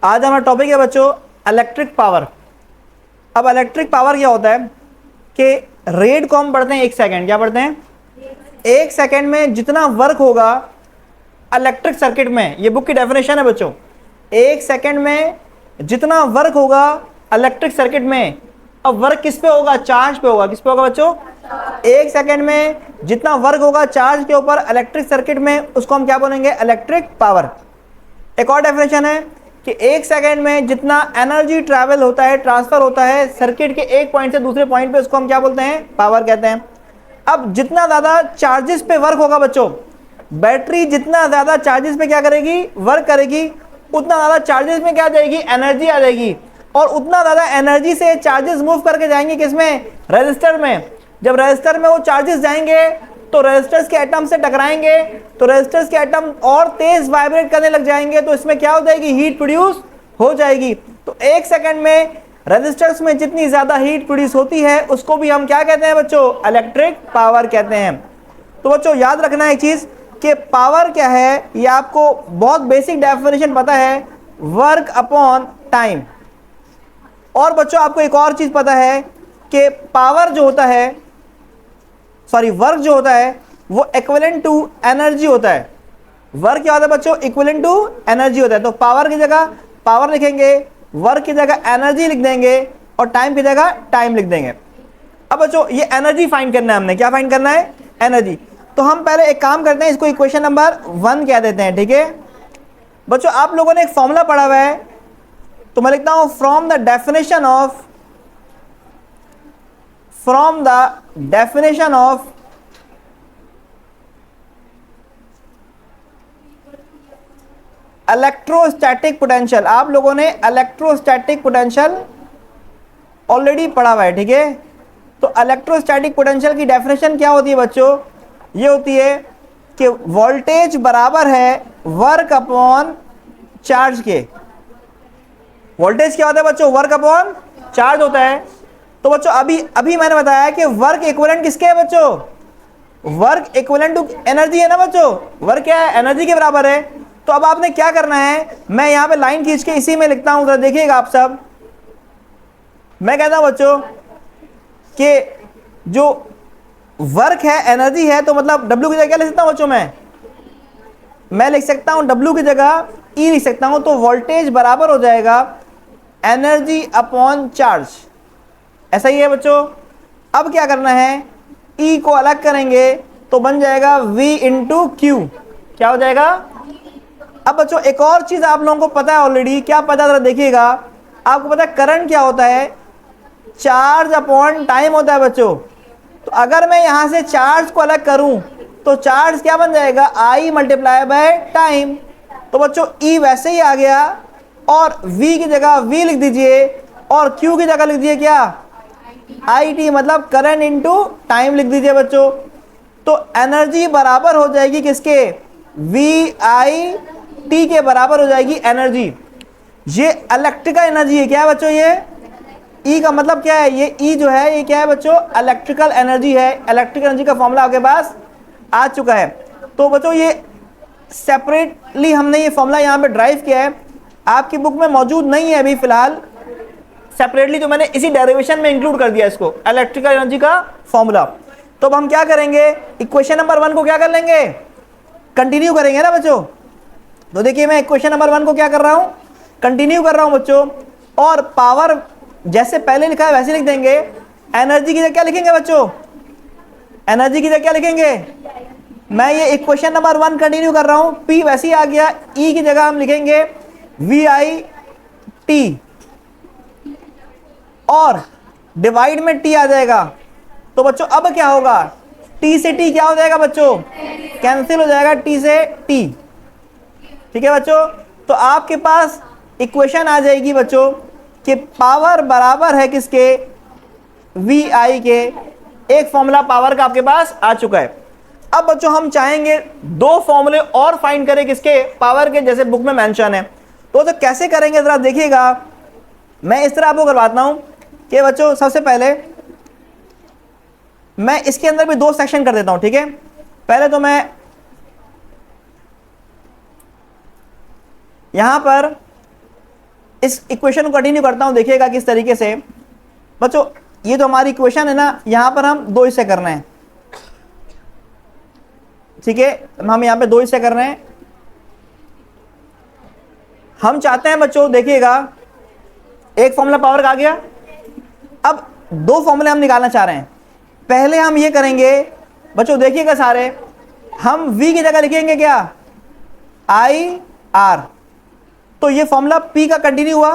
आज हमारा टॉपिक है बच्चों इलेक्ट्रिक पावर। अब इलेक्ट्रिक पावर क्या होता है कि रेट को हम पढ़ते हैं 1 सेकेंड। क्या पढ़ते हैं? 1 सेकेंड में जितना वर्क होगा इलेक्ट्रिक सर्किट में, ये बुक की डेफिनेशन है बच्चों। 1 सेकेंड में जितना वर्क होगा इलेक्ट्रिक सर्किट में, अब वर्क किस पे होगा? चार्ज पे होगा। किस पे होगा बच्चों? 1 सेकेंड में जितना वर्क होगा चार्ज के ऊपर इलेक्ट्रिक सर्किट में, उसको हम क्या बोलेंगे? Electric power. एक और डेफिनेशन है कि 1 सेकेंड में जितना एनर्जी ट्रैवल होता है, ट्रांसफर होता है सर्किट के एक पॉइंट से दूसरे पॉइंट पे, उसको हम क्या बोलते हैं? पावर कहते हैं। अब जितना ज्यादा चार्जेस पे वर्क होगा बच्चों, बैटरी जितना ज्यादा चार्जेस पे क्या करेगी? वर्क करेगी, उतना ज्यादा चार्जेस में क्या जाएगी? एनर्जी आ जाएगी, और उतना ज्यादा एनर्जी से चार्जेस मूव करके जाएंगे किसमें? रजिस्टर में। जब रजिस्टर में वो चार्जेस जाएंगे तो रजिस्टर्स के एटम से टकराएंगे, तो रजिस्टर्स के एटम और तेज वाइब्रेट करने लग जाएंगे, तो इसमें क्या हो जाएगी? हीट प्रोड्यूस हो जाएगी। तो 1 सेकेंड में रजिस्टर्स में जितनी ज्यादा हीट प्रोड्यूस होती है उसको भी हम क्या कहते हैं बच्चों? इलेक्ट्रिक पावर कहते हैं। तो बच्चों याद रखना एक चीज कि पावर क्या है, ये आपको बहुत बेसिक डेफिनेशन पता है, वर्क अपॉन टाइम। और बच्चों आपको एक और चीज पता है कि पावर जो होता है, सॉरी वर्क जो होता है वो इक्विवेलेंट टू एनर्जी होता है। वर्क क्या होता है बच्चों? इक्विवेलेंट टू एनर्जी होता है। तो पावर की जगह पावर लिखेंगे, वर्क की जगह एनर्जी लिख देंगे, और टाइम की जगह टाइम लिख देंगे। अब बच्चों ये एनर्जी फाइंड करना है हमने। क्या फाइंड करना है? एनर्जी। तो हम पहले एक काम करते हैं, इसको इक्वेशन नंबर 1 कह देते हैं, ठीक है बच्चों? आप लोगों ने एक फॉर्मूला पढ़ा हुआ है, तो मैं लिखता हूं from the definition of electrostatic potential. आप लोगों ने इलेक्ट्रोस्टैटिक पोटेंशियल ऑलरेडी पढ़ा हुआ है, ठीक है? तो इलेक्ट्रोस्टैटिक पोटेंशियल की डेफिनेशन क्या होती है बच्चों? ये होती है कि वोल्टेज बराबर है वर्क अपॉन चार्ज के। वोल्टेज क्या होता है बच्चों? वर्क अपॉन चार्ज होता है। तो बच्चों अभी मैंने बताया कि वर्क इक्विवेलेंट किसके है बच्चों? वर्क इक्विवेलेंट टू एनर्जी है ना बच्चों। वर्क क्या है? एनर्जी के बराबर है। तो अब आपने क्या करना है, मैं यहां पे लाइन खींच के इसी में लिखता हूं, तो देखिएगा आप सब। मैं कहता हूं बच्चों कि जो वर्क है एनर्जी है, तो मतलब W की जगह क्या लिख सकता हूं बच्चों? मैं लिख सकता हूं W की जगह E लिख सकता हूं। तो वोल्टेज बराबर हो जाएगा एनर्जी अपॉन चार्ज। ऐसा ही है बच्चों। अब क्या करना है, E को अलग करेंगे तो बन जाएगा V इंटू क्यू। क्या हो जाएगा? अब बच्चों एक और चीज आप लोगों को पता है ऑलरेडी। क्या पता? जरा देखिएगा। आपको पता है करंट क्या होता है? चार्ज अपॉन टाइम होता है बच्चों। तो अगर मैं यहां से चार्ज को अलग करूं तो चार्ज क्या बन जाएगा? I multiply by time. तो बच्चों E वैसे ही आ गया, और V की जगह V लिख दीजिए, और Q की जगह लिख दीजिए क्या? IT, मतलब करंट इंटू टाइम लिख दीजिए बच्चों। तो एनर्जी बराबर हो जाएगी किसके? VIT के बराबर हो जाएगी एनर्जी। ये इलेक्ट्रिकल एनर्जी है। क्या है बच्चों? ये E का मतलब क्या है? ये E जो है ये क्या है बच्चों? इलेक्ट्रिकल एनर्जी है। इलेक्ट्रिकल एनर्जी का फॉर्मूला आपके पास आ चुका है। तो बच्चों ये सेपरेटली हमने ये फॉर्मूला यहाँ पे ड्राइव किया है, आपकी बुक में मौजूद नहीं है अभी फिलहाल। सेपरेटली जो मैंने इसी डेरिवेशन में इंक्लूड कर दिया इसको, इलेक्ट्रिकल एनर्जी का फॉर्मूला। तो अब हम क्या करेंगे, इक्वेशन नंबर 1 को क्या कर लेंगे? कंटिन्यू करेंगे ना बच्चों। तो देखिए मैं इक्वेशन नंबर 1 को क्या कर रहा हूं? कंटिन्यू कर रहा हूं बच्चों। और पावर जैसे पहले लिखा है वैसे लिख देंगे। एनर्जी की जगह क्या लिखेंगे बच्चों? एनर्जी की जगह क्या लिखेंगे? मैं ये इक्वेशन नंबर 1 कंटिन्यू कर रहा हूं। P वैसे ही आ गया। E की जगह हम लिखेंगे VIT, और डिवाइड में T आ जाएगा। तो बच्चों अब क्या होगा? T से T क्या हो जाएगा बच्चों? कैंसिल हो जाएगा T से T। ठीक है बच्चों? तो आपके पास इक्वेशन आ जाएगी बच्चों कि पावर बराबर है किसके? VI के। एक फॉर्मूला पावर का आपके पास आ चुका है। अब बच्चों हम चाहेंगे 2 फॉर्मूले और फाइंड करें किसके? पावर के, जैसे बुक में मेंशन है। तो कैसे करेंगे जरा देखिएगा। मैं इस तरह आपको करवाता हूं कि बच्चों सबसे पहले मैं इसके अंदर भी 2 सेक्शन कर देता हूं, ठीक है? पहले तो मैं यहां पर इस इक्वेशन को कंटिन्यू करता हूं, देखिएगा किस तरीके से बच्चों। ये तो हमारी इक्वेशन है ना, यहां पर हम दो हिस्से करने हैं, ठीक है। हम यहां पे दो हिस्से कर रहे हैं। हम चाहते हैं बच्चों, देखिएगा एक फॉर्मूला पावर का आ गया, अब दो फॉर्मूले हम निकालना चाह रहे हैं। पहले हम ये करेंगे बच्चों, देखिएगा सारे, हम v की जगह लिखेंगे क्या, आई आर। तो ये फॉर्मूला p का कंटिन्यू हुआ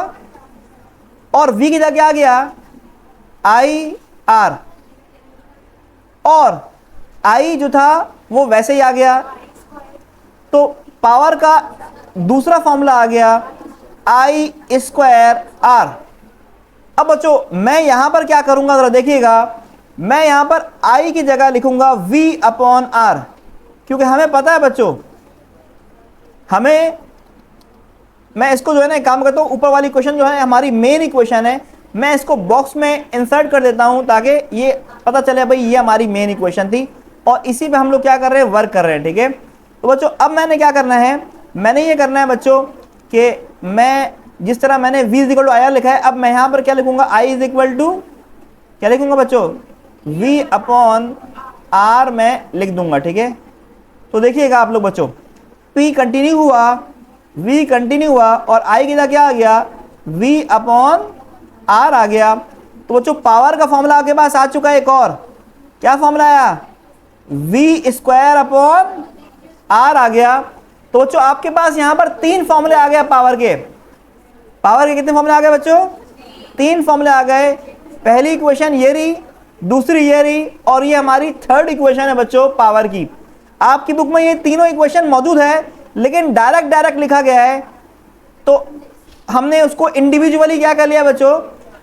और v की जगह क्या आ गया, आई आर, और i जो था वो वैसे ही आ गया। तो पावर का दूसरा फॉर्मूला आ गया आई स्क्वायर आर। अब बच्चों मैं यहां पर क्या करूंगा जरा देखिएगा, मैं यहां पर i की जगह लिखूंगा v अपॉन आर, क्योंकि हमें पता है बच्चों, मैं इसको जो है ना एक काम करता हूं, ऊपर वाली इक्वेशन जो है हमारी मेन इक्वेशन है, मैं इसको बॉक्स में इंसर्ट कर देता हूं ताकि ये पता चले भाई ये हमारी मेन इक्वेशन थी और इसी पे हम लोग क्या कर रहे हैं, वर्क कर रहे हैं, ठीक है। तो बच्चों अब मैंने क्या करना है, मैंने ये करना है बच्चों कि मैं जिस तरह मैंने v equal to I R लिखा है, अब मैं यहाँ पर क्या लिखूंगा, i इज इक्वल टू क्या लिखूंगा बच्चों, v अपॉन r मैं लिख दूंगा, ठीक है। तो देखिएगा आप लोग बच्चों, p कंटिन्यू हुआ, v कंटिन्यू हुआ और i की जगह क्या आ गया, v अपॉन r आ गया। तो बच्चों पावर का फॉर्मूला आपके पास आ चुका है, एक और क्या फॉर्मूला आया, v स्क्वायर अपॉन r आ गया। तो बच्चों आपके पास यहां पर तीन फॉर्मूले आ गए पावर के कितने फॉर्मूले आ गए बच्चों, तीन फॉर्मूले आ गए। पहली इक्वेशन ये रही, दूसरी ये रही और ये हमारी थर्ड इक्वेशन है बच्चों पावर की। आपकी बुक में ये तीनों इक्वेशन मौजूद है लेकिन डायरेक्ट लिखा गया है, तो हमने उसको इंडिविजुअली क्या कर लिया बच्चों,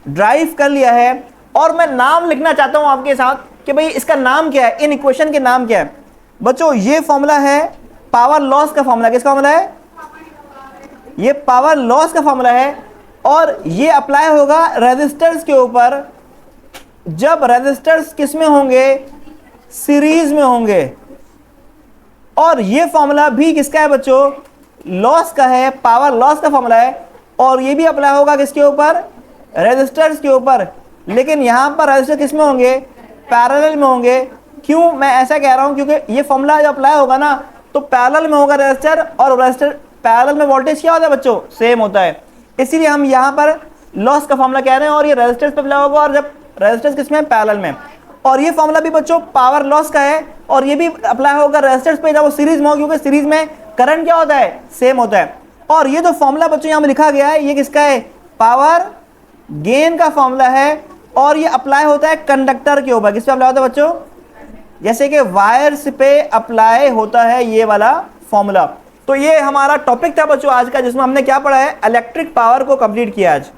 ड्राइव कर लिया है। और मैं नाम लिखना चाहता हूं आपके साथ कि भाई इसका नाम क्या है, इन इक्वेशन के नाम क्या है बच्चों। ये फॉर्मूला है पावर लॉस का फॉर्मूला, किसका फॉर्मूला है, ये पावर लॉस का फॉर्मूला है और ये अप्लाई होगा रेजिस्टर्स के ऊपर, जब रेजिस्टर्स किस में होंगे, सीरीज में होंगे। और ये फॉर्मूला भी किसका है बच्चों, लॉस का है, पावर लॉस का फॉर्मूला है और ये भी अप्लाई होगा किसके ऊपर, रेजिस्टर्स के ऊपर। लेकिन यहां पर रेजिस्टर किस में होंगे, पैरेलल में होंगे। क्यों मैं ऐसा कह रहा हूं, क्योंकि ये फॉर्मूला जब अप्लाई होगा ना तो पैरेलल में होगा रेजिस्टर, और रेजिस्टर पैरेलल में वोल्टेज क्या होता है बच्चों, सेम होता है। इसीलिए हम यहाँ पर लॉस का फॉर्मूला कह रहे हैं और ये रेजिस्टर्स पे अप्लाई होगा और जब रेजिस्टर्स किसमें, पैरेलल में। और ये फॉर्मूला भी बच्चों पावर लॉस का है और ये भी अप्लाई होगा रेजिस्टर्स पे जब वो सीरीज में हो, क्योंकि सीरीज में करंट क्या होता है, सेम होता है। और ये जो फॉर्मूला बच्चों यहाँ में लिखा गया है ये किसका है, पावर गेन का फॉर्मूला है और ये अप्लाई होता है कंडक्टर के ऊपर। किस पे अप्लाई होता है बच्चों, जैसे कि वायर्स पे अप्लाई होता है ये वाला फॉर्मूला। तो ये हमारा टॉपिक था बच्चों आज का, जिसमें हमने क्या पढ़ा है, इलेक्ट्रिक पावर को कंप्लीट किया आज।